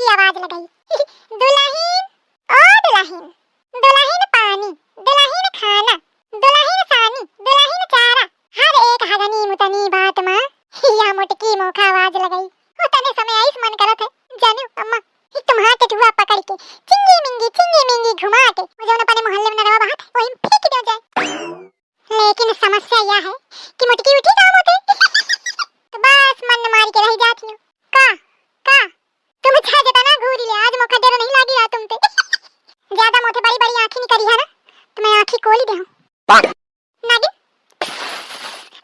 की आवाज लगाई। दुल्हन ओ दुल्हन, दुल्हन पानी, दुल्हन खाना, दुल्हन सानी, दुल्हन चारा, हर एक हगनी मुतनी बात मां या मोटकी मोखा आवाज लगाई। तने समय आइस मन करत है जानू अम्मा तुम्हारा टटुआ पकड़ के चिंगी मिंगी घुमा के जो अपने मोहल्ले में रवा बात वही फेंक दिया जाए। लेकिन समस्या यह है कि मोटकी उठी काम होते तो बस मन मार के रह जाती हूं। का तुम छा जता ना घूरी ले आज मौका देर नहीं लागी रहा तुमते। ज्यादा मोटे बड़ी आंखें नहीं करी है ना तो मैं आंखें खोल ही दे हूं। नागिन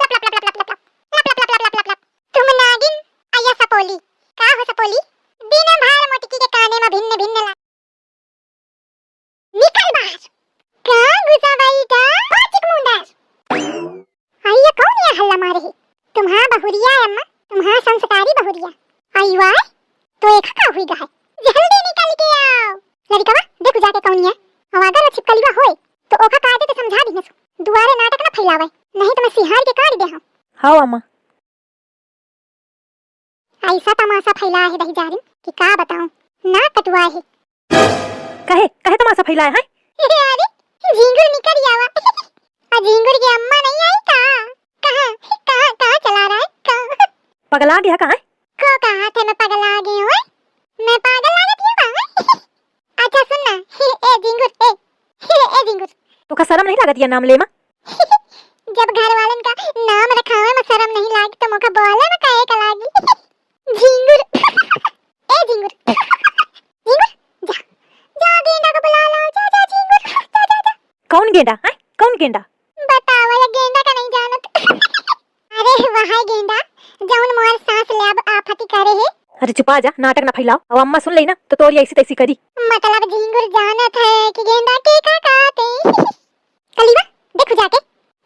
लप लप लप लप लप लप लप लप लप लप लप तुम नागिन आया सपोली का हो सपोली बिना भार मोटकी के काने में भिन्न भिन्न ला निकल बाहर का गुस्सा बैठा पाचिक मुंडा आइए कौन ये हल्ला मारे है तुम्हारा बहुरिया है अम्मा तुम्हारा संस्कारी बहुरिया आई वाह तो एक का हुई है जल्दी निकल के आओ लड़का देखो जाके कौन है अब अगर छिपकलीवा होए तो ओखा काटे तो समझा दी दुआरे नाटक ना फैलावे नहीं तो मैं सिहार के काट दे हां अम्मा ऐसा तमाशा फैला है दही जारिम कि का बताऊं ना कटुआ है कहे तमाशा फैलाया है। अरे झिंगुर निकल आवा आ झिंगुर की अम्मा नहीं आई कहां चला रहा है कहां पगला गया कहां को कहा था मैं पगला गई हूं मैं पागल लागत हूं। अच्छा सुन ना ए झिंगुर तो का शर्म नहीं लागत ये नाम ले मां जब घर वालन का नाम रखावे में शर्म नहीं लागी तो मोका बोले में काहे का लागी। झिंगुर ए झिंगुर जा गेंडा को बुला लाओ जा झिंगुर जा कौन गेंडा है कौन गेंडा बताओ ये गेंडा का नहीं जानत। अरे वहां गेंडा जौन मोर सांस लेब आफती करे है। अरे चुपा जा नाटक ना फैलाओ अब अम्मा सुन ले ना तो तोरी ऐसी तैसी करी मतलब झिंगुर जानत है कि गेंडा के का काटे कलीवा देखो जाके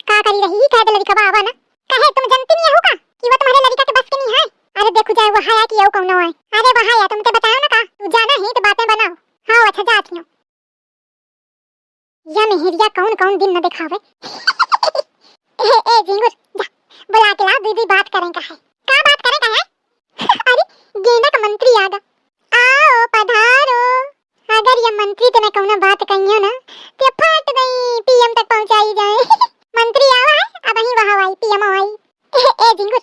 का करी रही कह दे लड़का बाबा ना कहे तुम जानती नहीं हो का कि वो तुम्हारे लड़का के बस के नहीं है। अरे देखो जाए वहां या कि यो कौन है अरे वहां या तुमके बताओ ना का तू जाना है तो बातें बनाओ। हां अच्छा जाती हूं या मेहरिया कौन दिन न दिखावे। ए झिंगुर जा बुला के ला दीदी बात करें का है का बात करें का है। अरे गेंडा का मंत्री आ गया आओ पधारो अगर ये मंत्री तो मैं कौन बात कहियो ना तो फट गई पीएम तक पहुंचाई जाए। मंत्री आवा है अब ही वहां आई पीएम आई। ए झिंगुर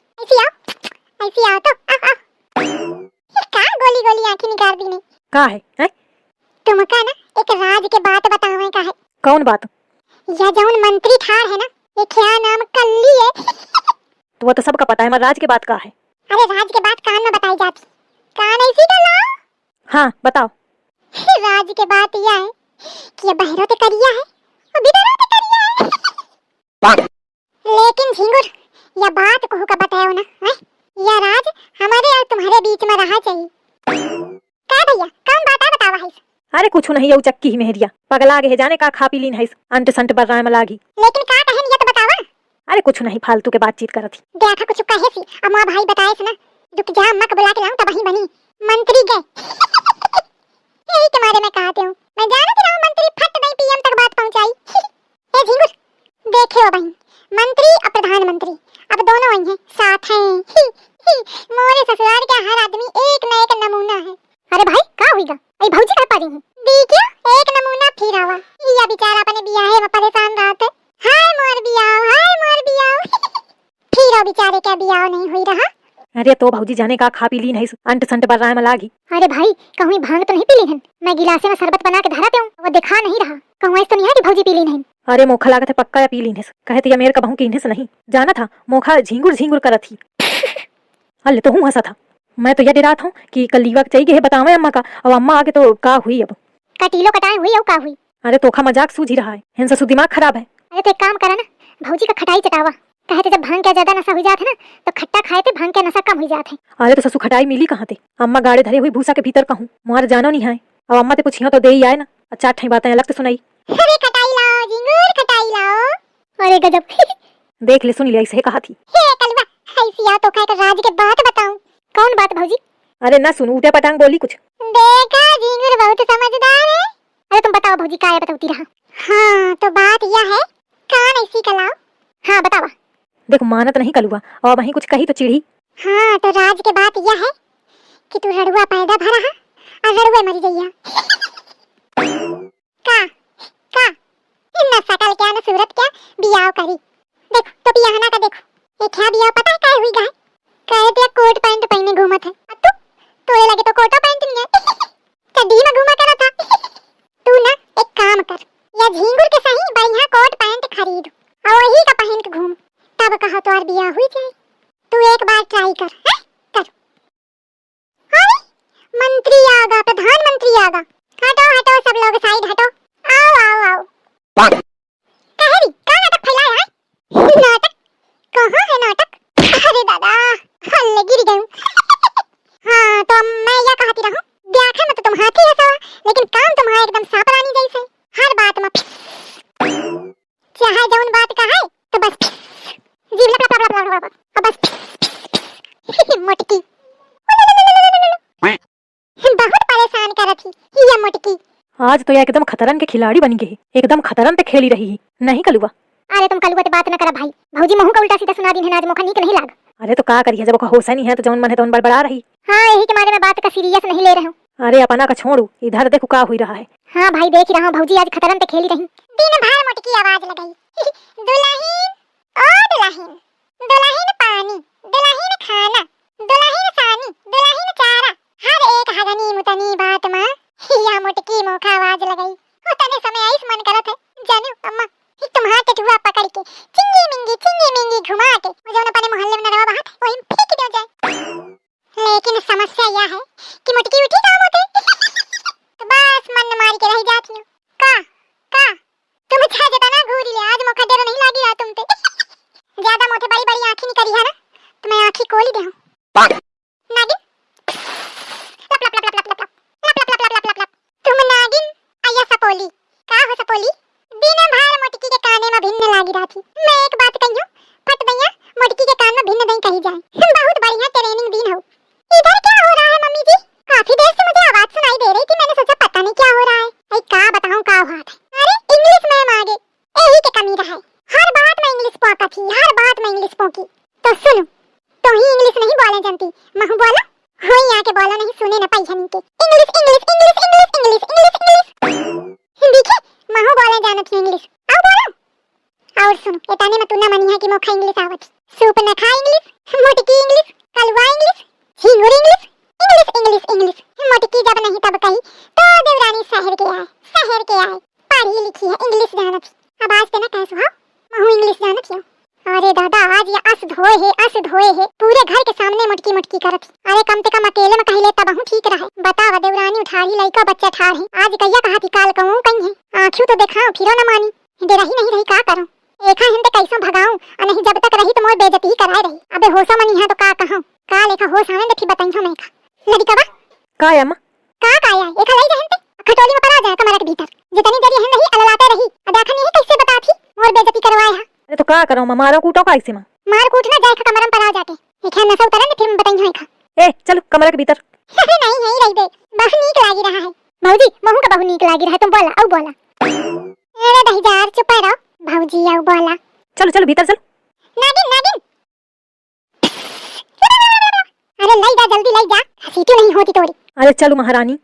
ऐसी आओ तो आ का गोली आंखें निकाल दी नहीं का है तुम का ना एक राज के बात बतावे का है। कौन बात या जौन मंत्री ठार है ना ये क्या नाम कल्ली है। तो वो तो सबका पता है मगर राज के बात का है। अरे राज के बात कान में बताई जाती कान ऐसी का लाओ। हां बताओ राज के बात यह है कि ये बहरों ते करिया है और बिदरों ते करिया है। लेकिन झिंगुर यह बात को का बताओ ना है यह राज हमारे और तुम्हारे बीच में रहा चाहिए का भैया कौन बात है बतावा है। अरे कुछ नहीं यू चक्की ही मेहरिया पगला गे जाने का खा पी लीन है अंट संट बर्राय में लागी। लेकिन का कहन ये तो बतावा। अरे कुछ नहीं फालतू के बातचीत करत ही देखा कुछ कहे सी अम्मा भाई बताए से ना रुक जा अम्मा को बुला के लाऊं तब ही बनी मंत्री गए। यही तुम्हारे मैं कहते हूं मैं जानती रहूं मंत्री फट गई पीएम तक बात पहुंचाई। ए झिंगुर देखे हो बहन मंत्री और प्रधानमंत्री अब दोनों आई हैं साथ हैं। मोरे ससुराल का हर आदमी एक न एक नमूना है। अरे भाई का होईगा ए भौजी कह पा रही हूं देखियो एक नमूना फिर आवा या बेचारा अपने बियाहे में परेशान रहते हाय मोर बियाह फिर बेचारे का बियाह नहीं हुई रहा। अरे तो भौजी जाने का खा पी लीन है अंट संट बर्राय में लागी। अरे भाई कहूं भांग तो नहीं पी लीन मैं गिलासे में शरबत बना के धरा पे हूं वो दिखा नहीं रहा कहूं ऐसा तो नहीं है कि भौजी पी लीन है। अरे मोखा लागत है पक्का या पी लीन है कहते या मेरे का बहू की इन्हें नहीं जाना था मोखा झिंगुर करत थी। अल्ले तो हूं हंसा था मैं तो ये डरा था कि कलीवा चाहिए है बतावे अम्मा का अब अम्मा आके तो का हुई अब कटीलो कटाई हुई और का हुई। अरे तोखा मजाक सूझ ही रहा है हिंसा सु दिमाग खराब है। अरे तो एक काम करा ना भौजी का खटाई चटावा कहते जब भांग का ज्यादा नशा हो जाता है ना तो खट्टा खाए थे भांग का नशा कम हो जाता है। अरे तो ससु खटाई मिली कहां थे अम्मा गाड़े धरे हुई भूसा के भीतर कहूं मुहार जानो नहीं है अब अम्मा ते पूछियो तो दे ही आए ना अच्छा ठई बातें अलग से सुनाई। अरे खटाई लाओ झिंगुर खटाई लाओ। अरे गजब देख ले सुन लिया इसे कहा थी। हे कलवा ऐसी आ तो कह कर राज के बात बताऊं कौन बात भौजी। अरे ना सुन उठे पटांग बोली कुछ देखा झिंगुर बहुत समझदार है। अरे तुम बताओ भौजी क्या बताती रहा। हां तो बात यह है कान ऐसी का लाओ। हां बतावा देखो मानत नहीं कलुआ और वहीं कुछ कही तो चिढ़ी। हाँ तो राज के बात यह है कि तू रड़ुआ पैदा भरा है लड़ुए मरी जइया का इतना सकल क्या न सूरत क्या बियाह करी। देखो तो बियाहना का देखो ये क्या बियाह पता है काय हुई गाय कहे दिया कोट पैंट पहने घूमत है अब तू तोरे लगे तो कोट पैंट नहीं है चड्डी में घूमा करा था। तू ना एक काम कर या झींगुर के सही बढ़िया कोट पैंट खरीद और वही का पहन के घूम तब कहा तो और बियाह हुई जाए। तू एक बार ट्राई कर है? कर। अरे मंत्री आगा प्रधानमंत्री आगा हटो हटो सब लोग साइड हटो आओ आओ आओ कहरी का नाटक फैलाया है नाटक कहाँ है नाटक अरे दादा हल्ले गिर गई हाँ तो मैं यह कहती रहूं व्याख्या में तो तुम हाथी है सवा लेकिन काम तुम्हारा एकदम सापरानी जैसे हर बात में चाहे जौन बात का है तो बस जीव लप लप लप लप लप अब बस मोटकी बहुत परेशान कर रही ये मोटकी। आज तो यह एकदम खतरन के खिलाड़ी बन गई, एकदम खतरन पे खेली रही है नहीं कलुआ। अरे तुम कलुआ ते बात न करा भाई भौजी महू का उल्टा सीधा सुना दी है आज मोखा नीक नहीं लाग। अरे तो का करिए जब ओका होश नहीं है तो जौन मन है तो बड़बड़ा रही। हाँ यही के मारे मैं बात का सीरियस नहीं ले रहा हूँ। अरे अपना का छोड़ू इधर देखो का हुई रहा है। हाँ भाई देख रहा हूँ भौजी आज खतरन पे खेली रही दिन भर मोटकी आवाज लगाई दुल्हन ओ दुल्हन दुल्हन पानी दुल्हन खाना दुल्हन सानी दुल्हन चारा हर एक हगनी मुतनी बात मां या मोटकी मोखा आवाज लगाई हो तने समय आइस मन करत है जानू अम्मा तुम्हारा टटुआ पकड़ के चिंगी मिंगी घुमा के मुझे अपने मोहल्ले में नरवा बात वही फेंक दो जाए। लेकिन समस्या यह है कि मोटकी उठी काम होते तो बस मन मार के रह जाती हूं का तुम छा जता ना घूरी ले आज मोखा डर नहीं लागी रहा तुम पे ज्यादा मोटे बड़ी बड़ी आंखें नहीं करी है ना तो मैं आंखें खोल ही दे हूं नागिन लप लप लप लप लप लप लप लप लप लप लप तुम नागिन आया सपोली का हो सपोली दिन भर मोटकी के काने में भिन्न लागी रही थी। मैं एक बात कहियो फट भैया मोटकी के कान में भिन्न नहीं कही जाए बहुत बढ़िया ट्रेनिंग दिन हो। इधर क्या हो रहा है मम्मी जी काफी देर से मुझे आवाज सुनाई दे रही थी मैंने सोचा पता नहीं क्या हो रहा है भाई का बताऊं का हुआ था। अरे इंग्लिश मैम आगे यही के कमी रहा हर बात में इंग्लिश पोका थी हर बात में इंग्लिश पोकी तो सुनो तो ही इंग्लिश नहीं बोले जानती महू बोला हो यहाँ के बोलो नहीं सुने न पाई हनी के English English English English English English English दिखे महू बोले जानत इंग्लिश आओ बोलो और सुनो एताने में तू ना मनी है कि मोखा इंग्लिश आवत सूप न खा इंग्लिश मोटकी इंग्लिश कलवा इंग्लिश झिंगुर इंग्लिश इंग्लिश इंग्लिश इंग्लिश मोटकी जब नहीं तब कही तो देवरानी शहर के आए पढ़ी लिखी है इंग्लिश जानत अब आज तेना कैसे हो महू इंग्लिश जानत हो। अरे दादा आज ये अस धोए है पूरे घर के सामने मुटकी मुटकी करत। अरे कम से कम अकेले में कहिले तब हूं ठीक रहे बतावा देवरानी उठारी लइका बच्चा ठार है आज कहिया कहा थी काल कहूं कहीं है आंखों तो दिखाओ फिरो न मानी डरही नहीं रही का करूं एका हिंते कैसो भगाऊं और नहीं जब तक रही तो मोर बेइज्जती ही कराए रही अबे होशा मनी है तो का कहूं का लेखा होश आवे देखी बताई हम एका लड़का का अम्मा का आया एका लई जहन पे खटोली में पड़ा जाए कमरा के भीतर जितनी देरी है नहीं अललाते रही देखा नहीं कैसे बताथी मोर बेइज्जती करवाए है। अरे तो का करो मारो कूटो का ऐसे में मार कूटना जाए का कमरा में पड़ा जाके एका नसा उतरे ने फिर बताई है का ए चलो कमरे के भीतर नहीं नहीं रही दे बहुत नीक लागी रहा है भौजी महू का बहुत नीक लागी रहा है तुम बोला औ बोला अरे दहीजार चुप रहो भौजी औ बोला चलो चलो भीतर चलो नागिन नागिन अरे लाई जा जल्दी लाई जा सीटी नहीं होती तोरी। अरे चलो महारानी